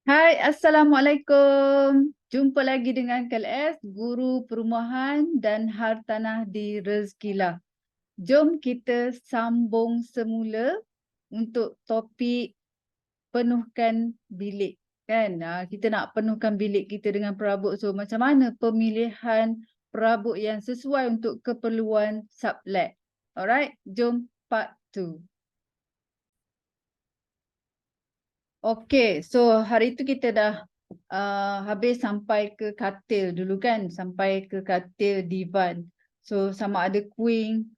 Hai, Assalamualaikum. Jumpa lagi dengan KLS, Guru Perumahan dan Hartanah di Rezekilah. Jom kita sambung semula untuk topik penuhkan bilik. Kan? Kita nak penuhkan bilik kita dengan perabot. So, macam mana pemilihan perabot yang sesuai untuk keperluan sublet? Alright, jom part 2. Okay, so hari itu kita dah habis sampai ke katil dulu kan, sampai ke katil divan. So sama ada queen,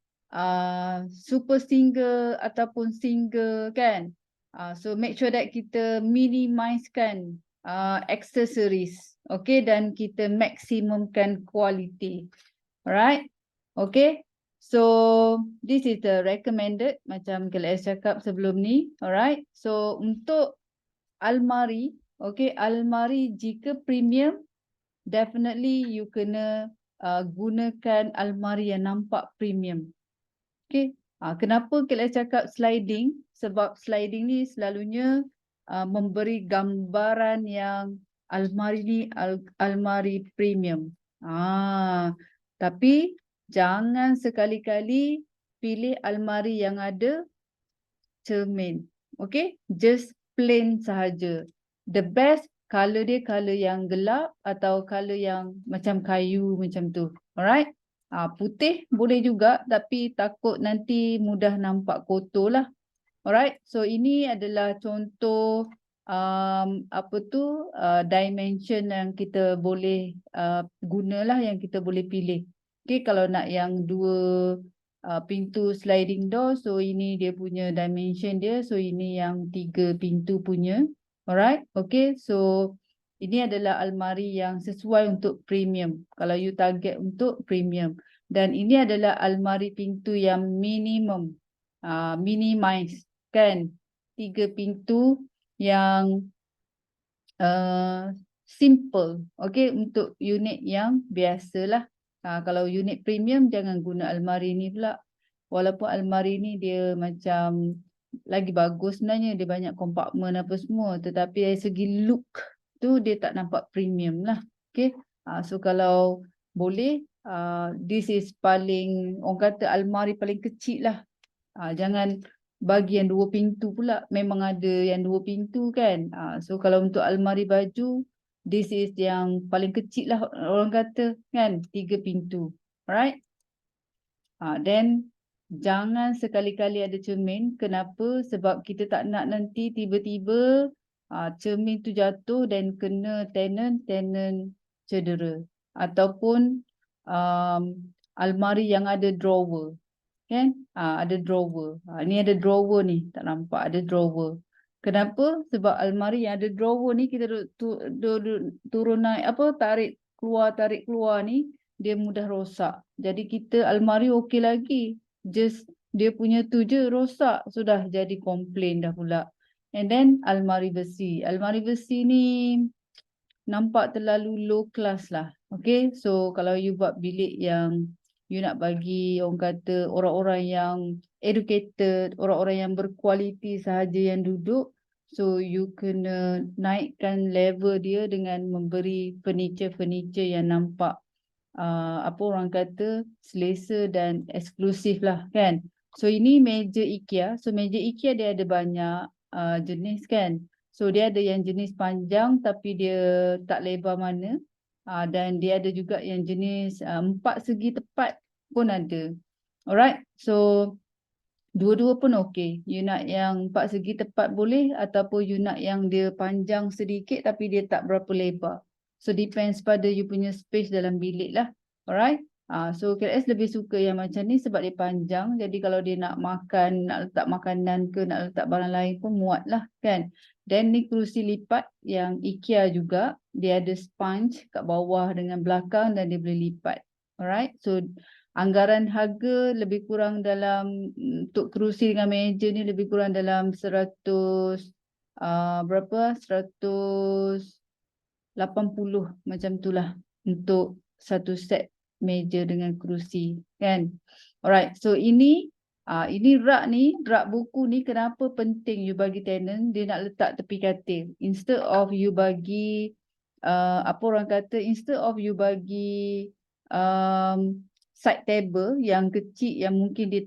super single ataupun single kan. So make sure that kita minimizekan accessories, okay, dan kita maksimumkan quality. Alright, okay. So this is the recommended macam KLS cakap sebelum ni. Alright, so untuk almari, okay, almari jika premium, definitely you kena gunakan almari yang nampak premium. Okay, kenapa kita cakap sliding? Sebab sliding ni selalunya memberi gambaran yang almari ni almari premium. Tapi jangan sekali-kali pilih almari yang ada cermin. Okay, just plain sahaja. The best color dia color yang gelap atau color yang macam kayu macam tu. Alright. Putih boleh juga tapi takut nanti mudah nampak kotor lah. Alright. So ini adalah contoh dimension yang kita boleh gunalah, yang kita boleh pilih. Okay, kalau nak yang dua pintu sliding door, so ini dia punya dimension dia, so ini yang 3 pintu punya. Alright, okay, so ini adalah almari yang sesuai untuk premium, kalau you target untuk premium. Dan ini adalah almari pintu yang minimum, minimize kan, 3 pintu yang simple, okay, untuk unit yang biasalah. Kalau unit premium jangan guna almari ni pula. Walaupun almari ni dia macam lagi bagus sebenarnya, dia banyak kompartmen apa semua, tetapi dari segi look tu dia tak nampak premium lah. Okay, so kalau boleh, this is paling, orang kata almari paling kecil lah. Jangan bagi yang 2 pintu pula, memang ada yang 2 pintu kan. So kalau untuk almari baju, this is yang paling kecil lah orang kata kan, 3 pintu. Alright. Then jangan sekali-kali ada cermin. Kenapa? Sebab kita tak nak nanti tiba-tiba cermin tu jatuh dan kena tenant cedera. Ataupun almari yang ada drawer. Kan? Ada drawer. Ni ada drawer ni. Tak nampak ada drawer. Kenapa? Sebab almari yang ada drawer ni kita turun naik tarik keluar ni, dia mudah rosak. Jadi kita almari okey lagi. Just dia punya tu je rosak. Sudah jadi komplain dah pula. And then almari besi. Almari besi ni nampak terlalu low class lah. Okay, so kalau you buat bilik yang you nak bagi orang kata orang-orang yang educated, orang-orang yang berkualiti sahaja yang duduk, so you kena naikkan level dia dengan memberi furniture-furniture yang nampak apa orang kata selesa dan eksklusif lah kan. So ini meja IKEA. So meja IKEA dia ada banyak jenis kan. So dia ada yang jenis panjang tapi dia tak lebar mana. Dan dia ada juga yang jenis 4 segi tepat pun ada. Alright. So dua-dua pun okey. You nak yang 4 segi tepat boleh, ataupun you nak yang dia panjang sedikit tapi dia tak berapa lebar. So depends pada you punya space dalam bilik lah. Alright. So KLS lebih suka yang macam ni sebab dia panjang. Jadi kalau dia nak makan, nak letak makanan ke, nak letak barang lain pun muat lah kan. Dan ni kerusi lipat yang IKEA juga. Dia ada sponge kat bawah dengan belakang dan dia boleh lipat. Alright. So anggaran harga lebih kurang dalam, untuk kerusi dengan meja ni lebih kurang dalam 100 berapa? 180 macam itulah untuk satu set meja dengan kerusi kan. Alright, so ini Ini rak buku ni kenapa penting you bagi tenant, dia nak letak tepi katil. Instead of you bagi, apa orang kata, instead of you bagi side table yang kecil yang mungkin dia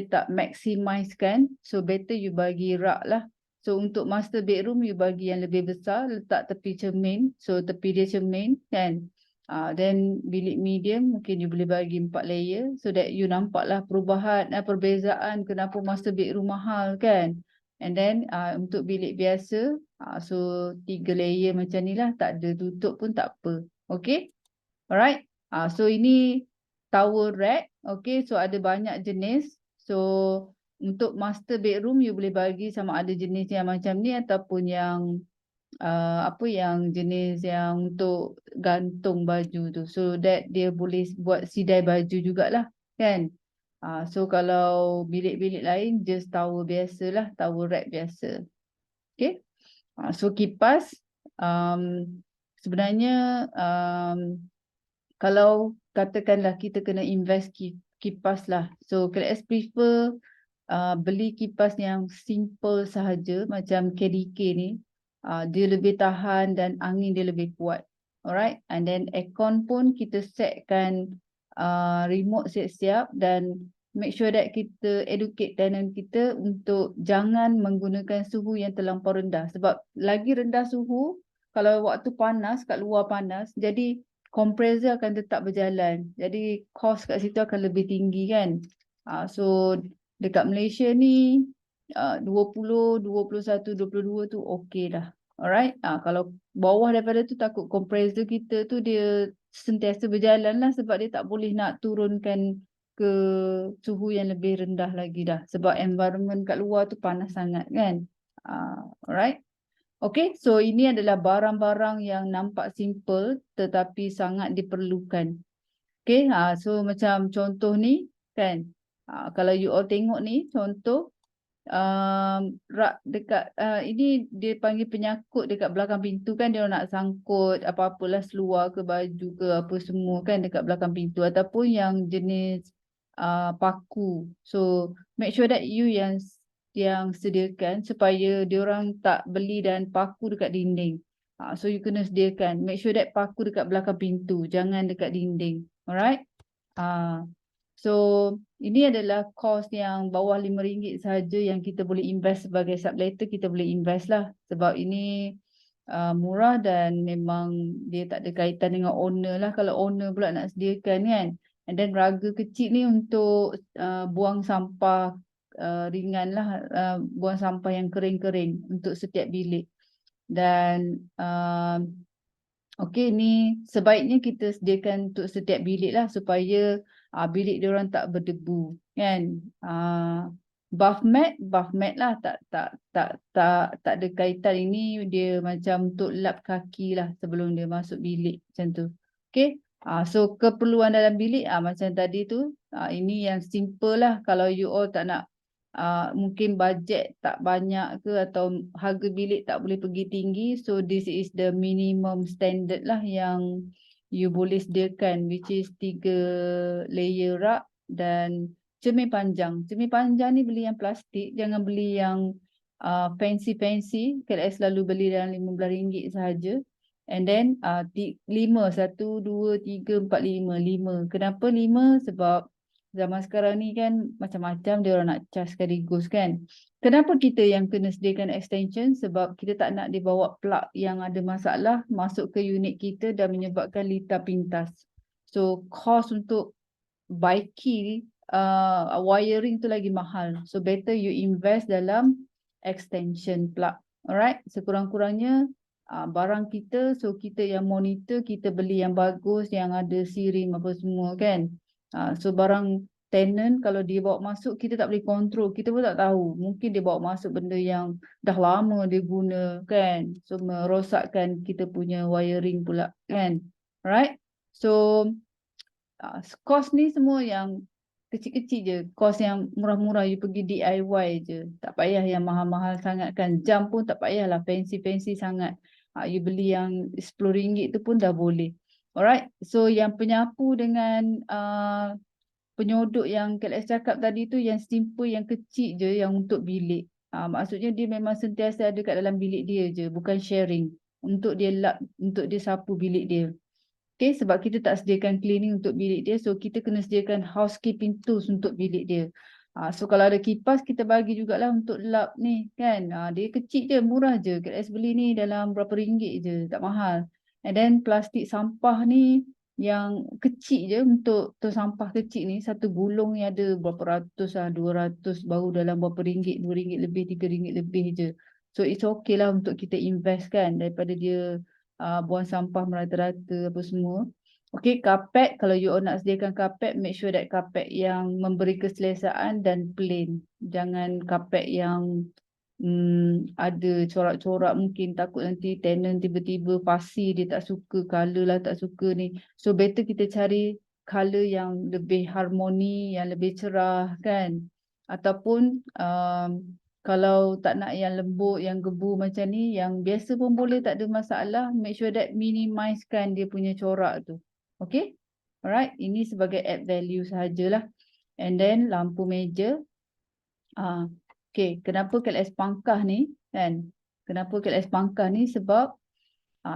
tak maximize kan. So better you bagi rak lah. So untuk master bedroom you bagi yang lebih besar, letak tepi cermin. So tepi dia cermin kan. Then bilik medium mungkin you boleh bagi 4 layer so that you nampaklah perubahan, perbezaan kenapa master bedroom mahal kan. And then untuk bilik biasa, so 3 layer macam ni lah, tak ada tutup pun tak apa. Okay, alright. So ini tower rack. Okay, so ada banyak jenis. So untuk master bedroom you boleh bagi sama ada jenis yang macam ni ataupun yang apa yang jenis yang untuk gantung baju tu. So that dia boleh buat sidai baju jugalah kan. So kalau bilik-bilik lain just tower biasalah, tower rack biasa. Okay. So kipas sebenarnya kalau katakanlah kita kena invest kipas lah. So KLS prefer beli kipas yang simple sahaja macam KDK ni. Dia lebih tahan dan angin dia lebih kuat. Alright. And then aircon pun kita setkan remote siap-siap dan make sure that kita educate tenant kita untuk jangan menggunakan suhu yang terlampau rendah. Sebab lagi rendah suhu, kalau waktu panas, kat luar panas, jadi compressor akan tetap berjalan. Jadi cost kat situ akan lebih tinggi kan. So dekat Malaysia ni 20, 21, 22 tu okey dah. Alright. Kalau bawah daripada tu takut compressor kita tu dia sentiasa berjalan lah sebab dia tak boleh nak turunkan ke suhu yang lebih rendah lagi dah. Sebab environment kat luar tu panas sangat kan. Alright. Okay, so ini adalah barang-barang yang nampak simple tetapi sangat diperlukan. Okay, so macam contoh ni kan. Kalau you all tengok ni contoh rak dekat ini dia panggil penyangkut dekat belakang pintu kan, dia nak sangkut apa-apalah seluar ke baju ke apa semua kan dekat belakang pintu ataupun yang jenis paku. So make sure that you yang sediakan supaya diorang tak beli dan paku dekat dinding. So you kena sediakan. Make sure that paku dekat belakang pintu, jangan dekat dinding. Alright. So ini adalah kos yang bawah RM5 sahaja yang kita boleh invest sebagai subletter, kita boleh invest lah. Sebab ini murah dan memang dia tak ada kaitan dengan owner lah. Kalau owner pula nak sediakan kan. And then raga kecil ni untuk buang sampah ringan lah, buang sampah yang kering-kering untuk setiap bilik. Dan okey, ni sebaiknya kita sediakan untuk setiap bilik lah supaya bilik diorang tak berdebu kan. Bath mat lah, tak ada kaitan. Ini dia macam untuk lap kaki lah sebelum dia masuk bilik macam tu. Okey. So keperluan dalam bilik macam tadi tu, ini yang simple lah. Kalau you all tak nak, mungkin bajet tak banyak ke atau harga bilik tak boleh pergi tinggi, so this is the minimum standard lah yang you boleh sediakan, which is 3 layer rak dan cermin panjang. Cermin panjang ni beli yang plastik, jangan beli yang fancy. KLS selalu beli dalam RM15 sahaja. And then 5, 1, 2, 3, 4, 5. Kenapa 5? Sebab zaman sekarang ni kan macam-macam dia orang nak cas sekaligus kan. Kenapa kita yang kena sediakan extension? Sebab kita tak nak dia bawa plug yang ada masalah masuk ke unit kita dan menyebabkan litar pintas. So cost untuk baiki wiring tu lagi mahal. So better you invest dalam extension plug. Alright, sekurang-kurangnya barang kita, so kita yang monitor, kita beli yang bagus, yang ada sirim apa semua kan. So barang tenant kalau dia bawa masuk, kita tak boleh kontrol, kita pun tak tahu. Mungkin dia bawa masuk benda yang dah lama dia guna kan. So merosakkan kita punya wiring pula kan. Alright, so cost ni semua yang kecil-kecil je. Cost yang murah-murah, you pergi DIY je. Tak payah yang mahal-mahal sangat kan. Jam pun tak payahlah fancy-fancy sangat. You beli yang RM10 tu pun dah boleh. Alright. So yang penyapu dengan penyodok yang KLS cakap tadi tu yang simple, yang kecil je yang untuk bilik. Maksudnya dia memang sentiasa ada kat dalam bilik dia je, bukan sharing. Untuk dia lap, untuk dia sapu bilik dia. Okay, sebab kita tak sediakan cleaning untuk bilik dia, so kita kena sediakan housekeeping tools untuk bilik dia. So kalau ada kipas, kita bagi jugalah untuk lap ni kan. Dia kecil je, murah je. KLS beli ni dalam berapa ringgit je, tak mahal. And then plastik sampah ni yang kecil je untuk tong sampah kecil ni, satu gulung ni ada berapa ratus 200 baru dalam berapa ringgit, RM2 lebih, RM3 lebih je. So it's okay lah untuk kita invest kan, daripada dia buang sampah merata-rata apa semua. Okay, kapet, kalau you all nak sediakan kapet, make sure that kapet yang memberi keselesaan dan plain. Jangan kapet yang ada corak-corak, mungkin takut nanti tenant tiba-tiba pasi, dia tak suka colour lah, tak suka ni. So better kita cari colour yang lebih harmoni, yang lebih cerah kan. Ataupun kalau tak nak yang lembut, yang gebu macam ni, yang biasa pun boleh, tak ada masalah. Make sure that minimizekan dia punya corak tu. Okay? Alright, ini sebagai add value sahajalah. And then lampu meja. Okay, kenapa KLS pangkah ni kan? Kenapa KLS pangkah ni? Sebab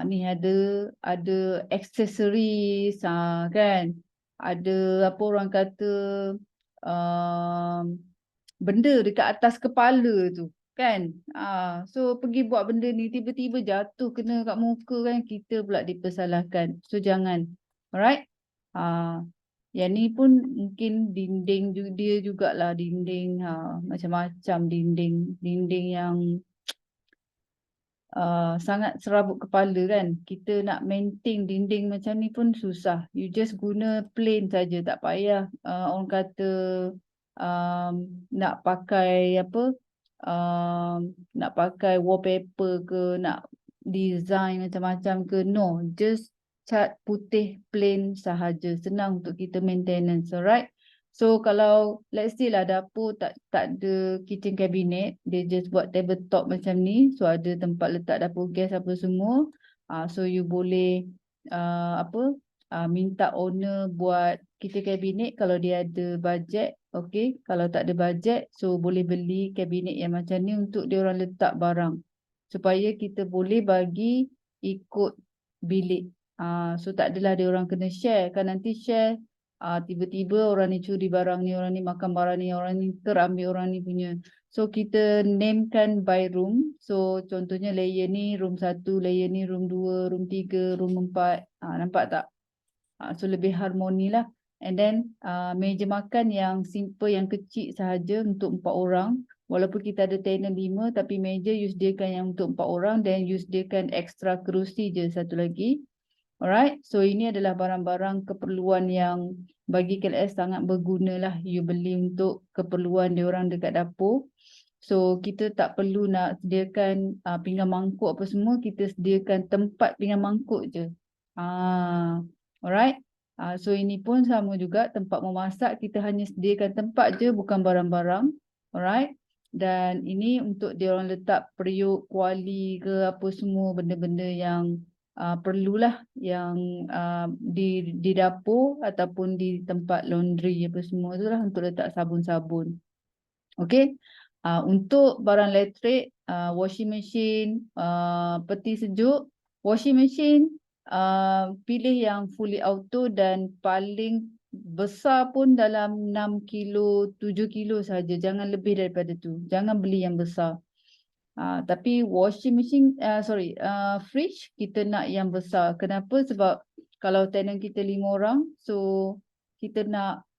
ni ada aksesoris kan? Ada apa orang kata benda dekat atas kepala tu kan? So pergi buat benda ni tiba-tiba jatuh kena kat muka kan, kita pula dipersalahkan. So jangan. Alright? Yang ni pun mungkin dinding dia jugalah, dinding macam-macam dinding yang sangat serabut kepala kan. Kita nak maintain dinding macam ni pun susah. You just guna plain saja, tak payah orang kata nak pakai apa, nak pakai wallpaper ke, nak design macam-macam ke. No, just cat putih plain sahaja, senang untuk kita maintenance. Alright, so kalau let's say lah dapur tak ada kitchen cabinet, dia just buat tabletop macam ni, so ada tempat letak dapur gas apa semua. So you boleh minta owner buat kitchen cabinet kalau dia ada bajet. Okay, kalau tak ada bajet, so boleh beli kabinet yang macam ni untuk dia orang letak barang, supaya kita boleh bagi ikut bilik. So tak adalah dia orang kena share kan, nanti share tiba-tiba orang ni curi barang ni, orang ni makan barang ni, orang ni terambil orang ni punya. So kita namekan by room. So contohnya layer ni room 1, layer ni room 2, room 3, room 4. Nampak tak? So lebih harmoni lah. And then meja makan yang simple, yang kecil sahaja untuk 4 orang. Walaupun kita ada tenant 5, tapi meja you sediakan yang untuk 4 orang, dan you sediakan extra kerusi je satu lagi. Alright, so ini adalah barang-barang keperluan yang bagi KLS sangat berguna lah. You beli untuk keperluan diorang dekat dapur. So kita tak perlu nak sediakan pinggan mangkuk apa semua, kita sediakan tempat pinggan mangkuk je. Alright, so ini pun sama juga, tempat memasak kita hanya sediakan tempat je, bukan barang-barang. Alright, dan ini untuk diorang letak periuk, kuali ke apa semua, benda-benda yang perlulah, yang di dapur ataupun di tempat laundry apa semua tu lah, untuk letak sabun-sabun. Okay, untuk barang elektrik, washing machine, peti sejuk. Washing machine pilih yang fully auto, dan paling besar pun dalam 6 kilo, 7 kilo saja, jangan lebih daripada tu. Jangan beli yang besar. Tapi washing machine, fridge kita nak yang besar. Kenapa? Sebab kalau tenant kita 5 orang, so kita nak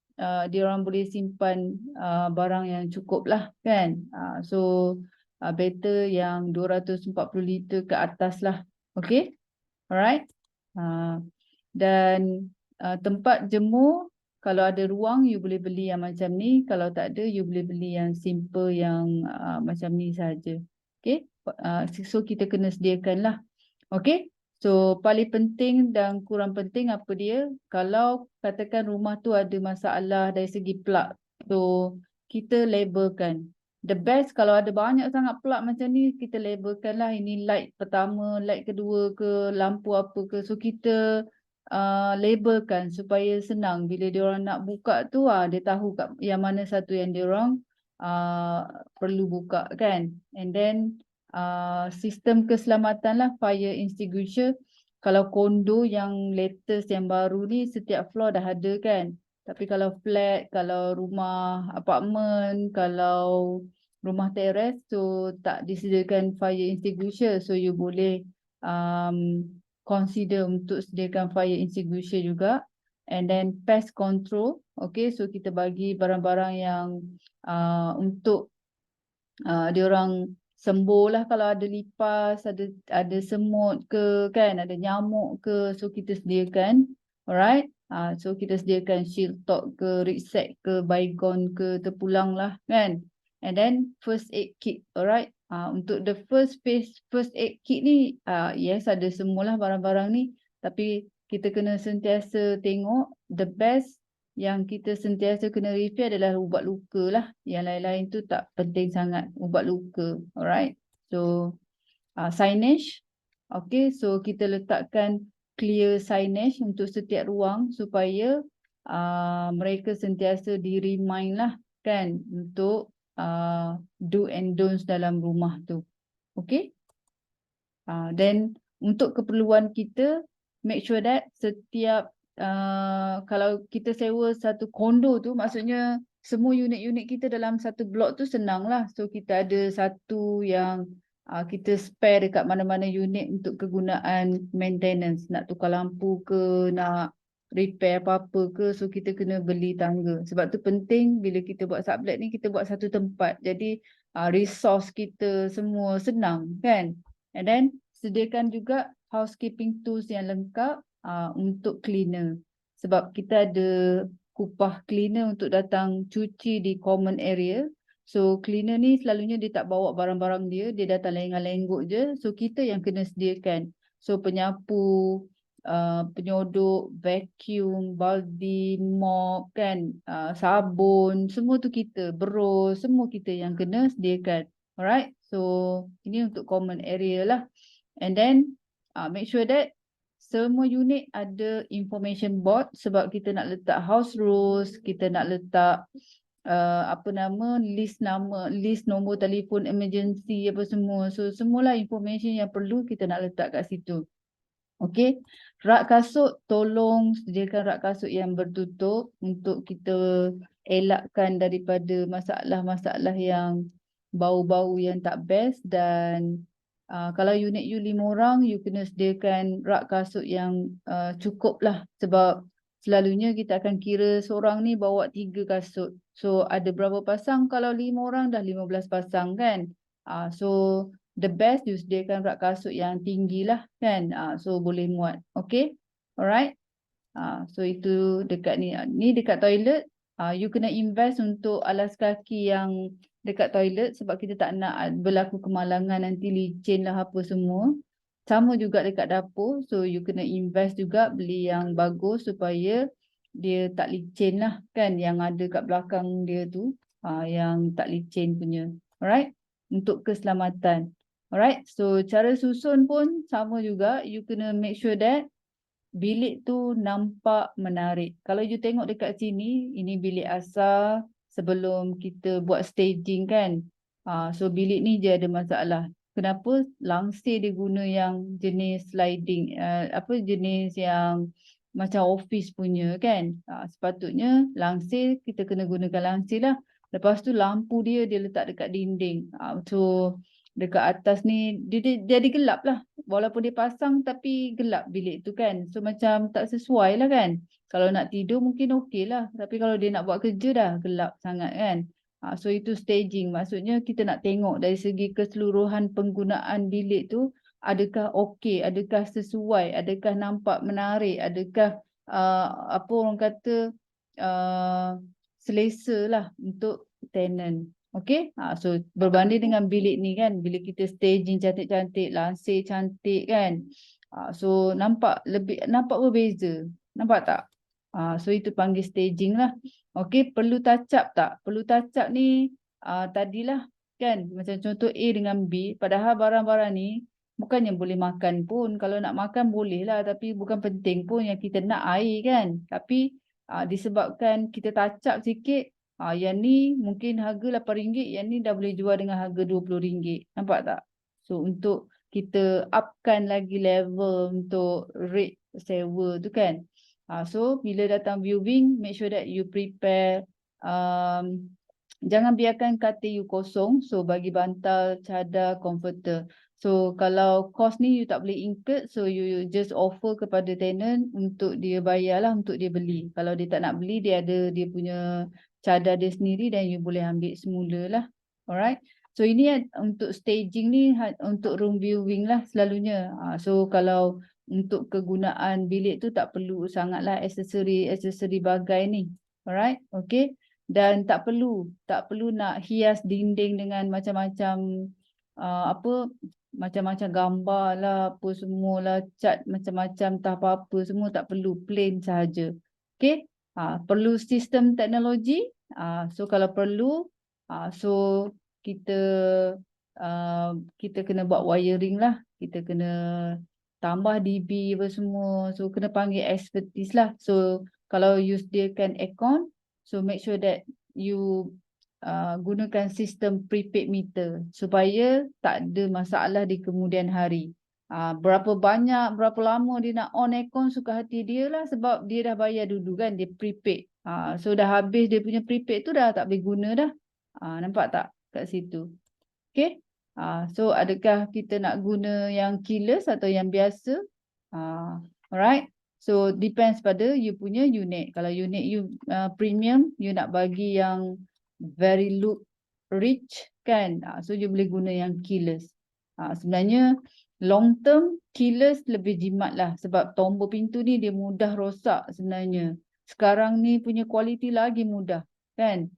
dia orang boleh simpan barang yang cukup lah kan. So better yang 240 liter ke atas lah. Okay, alright. Dan tempat jemur, kalau ada ruang you boleh beli yang macam ni. Kalau tak ada, you boleh beli yang simple, yang macam ni saja. Okay, so kita kena sediakan lah. Okay, so paling penting dan kurang penting apa dia? Kalau katakan rumah tu ada masalah dari segi plug, so kita labelkan. The best kalau ada banyak sangat plug macam ni, kita labelkan lah, ini light pertama, light kedua ke, lampu apa ke. So kita labelkan supaya senang bila diorang nak buka tu, dia tahu kat yang mana satu yang diorang perlu buka kan. And then sistem keselamatan lah, fire extinguisher. Kalau kondo yang latest yang baru ni setiap floor dah ada kan. Tapi kalau flat, kalau rumah apartmen, kalau rumah teres tu tak disediakan fire extinguisher. So you boleh consider untuk sediakan fire extinguisher juga. And then pest control. Okay, so kita bagi barang-barang yang untuk diorang sembuh lah kalau ada lipas, ada semut ke kan, ada nyamuk ke, so kita sediakan. Alright, so kita sediakan shield top ke, Rexac ke, Baygon ke, terpulang lah kan. And then first aid kit, alright. Untuk the first aid kit ni, yes ada semualah barang-barang ni, tapi kita kena sentiasa tengok the best yang kita sentiasa kena review adalah ubat luka lah. Yang lain-lain tu tak penting sangat, ubat luka. Alright. So signage. Okay, so kita letakkan clear signage untuk setiap ruang supaya mereka sentiasa di-remind lah kan untuk do and don'ts dalam rumah tu. Okay. Then untuk keperluan kita, make sure that setiap kalau kita sewa satu kondo tu, maksudnya semua unit-unit kita dalam satu blok tu senang lah. So kita ada satu yang kita spare dekat mana-mana unit untuk kegunaan maintenance. Nak tukar lampu ke, nak repair apa-apa ke, so kita kena beli tangga. Sebab tu penting bila kita buat sublet ni, kita buat satu tempat. Jadi resource kita semua senang kan. And then sediakan juga housekeeping tools yang lengkap untuk cleaner. Sebab kita ada kupah cleaner untuk datang cuci di common area. So cleaner ni selalunya dia tak bawa barang-barang dia, dia datang lengang-lenggok je. So kita yang kena sediakan. So penyapu, penyodok, vacuum, baldi, mop kan, sabun, semua tu kita, berus, semua kita yang kena sediakan. Alright, so ini untuk common area lah. And then make sure that semua unit ada information board sebab kita nak letak house rules, kita nak letak list nombor telefon emergency apa semua. So semualah information yang perlu kita nak letak kat situ. Okay, rak kasut tolong sediakan rak kasut yang bertutup untuk kita elakkan daripada masalah-masalah yang bau-bau yang tak best. Dan kalau unit you 5 orang, you kena sediakan rak kasut yang cukup lah. Sebab selalunya kita akan kira seorang ni bawa 3 kasut. So ada berapa pasang? Kalau 5 orang dah 15 pasang kan. So the best you sediakan rak kasut yang tinggi lah kan. So boleh muat. Okay. Alright. So itu dekat ni. Ni dekat toilet. You kena invest untuk alas kaki yang dekat toilet sebab kita tak nak berlaku kemalangan nanti licin lah apa semua. Sama juga dekat dapur. So you kena invest juga beli yang bagus supaya dia tak licin lah kan. Yang ada kat belakang dia tu. Yang tak licin punya. Alright. Untuk keselamatan. Alright. So cara susun pun sama juga. You kena make sure that bilik tu nampak menarik. Kalau you tengok dekat sini, ini bilik asal sebelum kita buat staging kan. So bilik ni je ada masalah. Kenapa? Langsir dia guna yang jenis sliding, jenis yang macam office punya kan. Sepatutnya langsir kita kena gunakan langsir lah. Lepas tu lampu dia letak dekat dinding. So dekat atas ni dia jadi gelap lah. Walaupun dia pasang tapi gelap bilik tu kan. So macam tak sesuai lah kan. Kalau nak tidur mungkin okey lah. Tapi kalau dia nak buat kerja dah gelap sangat kan. So itu staging. Maksudnya kita nak tengok dari segi keseluruhan penggunaan bilik tu. Adakah okey, adakah sesuai, adakah nampak menarik, adakah apa orang kata selesa lah untuk tenant. Okay, so berbanding dengan bilik ni kan, bilik kita staging cantik-cantik, lansir cantik kan. So nampak berbeza. Nampak tak? So itu panggil staging lah. Okay, perlu touch up tak? Perlu touch up ni tadilah kan, macam contoh A dengan B. Padahal barang-barang ni Bukannya boleh makan pun. Kalau nak makan boleh lah. Tapi bukan penting pun yang kita nak air kan. Tapi disebabkan kita tacap sikit. Yang ni mungkin harga RM8. Yang ni dah boleh jual dengan harga RM20. Nampak tak? So untuk kita upkan lagi level untuk rate sewa tu kan. So bila datang viewing, make sure that you prepare. Jangan biarkan katil you kosong. So bagi bantal, cadar, comforter. So kalau cost ni you tak boleh incur, so you just offer kepada tenant untuk dia bayar lah, untuk dia beli. Kalau dia tak nak beli, dia ada dia punya cadar dia sendiri dan you boleh ambil semula lah. Alright. So ini untuk staging ni untuk room viewing lah selalunya. So kalau untuk kegunaan bilik tu tak perlu sangatlah aksesori bagai ni. Alright. Okay. Dan tak perlu nak hias dinding dengan macam-macam macam-macam gambar lah, apa semua lah, cat macam-macam, tak apa-apa, semua tak perlu, plain sahaja. Okay, perlu sistem teknologi. So kalau perlu, so kita kita kena buat wiring lah, kita kena tambah DB apa semua, so kena panggil expertise lah. So kalau you sediakan aircon, so make sure that you gunakan sistem prepaid meter supaya tak ada masalah di kemudian hari. Berapa banyak, berapa lama dia nak on aircon, suka hati dia lah sebab dia dah bayar dulu kan, dia prepaid. So dah habis dia punya prepaid tu dah tak boleh guna dah. Nampak tak kat situ? Okay. So adakah kita nak guna yang keyless atau yang biasa? Alright. So depends pada you punya unit. Kalau unit you premium, you nak bagi yang very look rich kan. So you boleh guna yang keyless. Sebenarnya long term keyless lebih jimat lah. Sebab tombol pintu ni dia mudah rosak sebenarnya. Sekarang ni punya kualiti lagi mudah kan.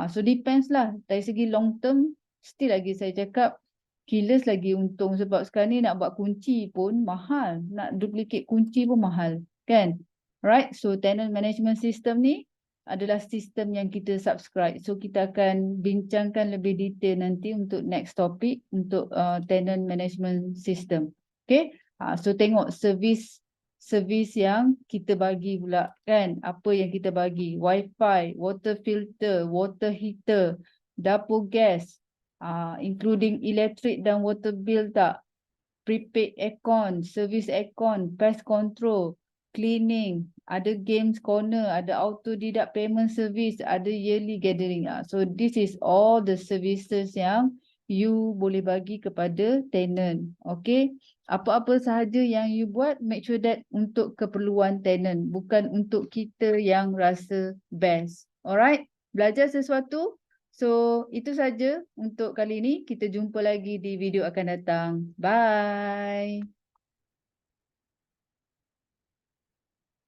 So depends lah. Dari segi long term, still lagi saya cakap keyless lagi untung. Sebab sekarang ni nak buat kunci pun mahal. Nak duplicate kunci pun mahal kan. Right. So tenant management system ni adalah sistem yang kita subscribe. So kita akan bincangkan lebih detail nanti untuk next topic untuk tenant management system. Okay. So tengok servis yang kita bagi pula kan. Apa yang kita bagi. Wi-Fi, water filter, water heater, dapur gas, including electric dan water bill tak. Prepaid aircon, service aircon, pest control, cleaning, ada games corner, ada auto deduct payment service, ada yearly gathering. So this is all the services yang you boleh bagi kepada tenant. Okay. Apa-apa sahaja yang you buat, make sure that untuk keperluan tenant, bukan untuk kita yang rasa best. Alright. Belajar sesuatu. So, itu saja untuk kali ini. Kita jumpa lagi di video akan datang. Bye.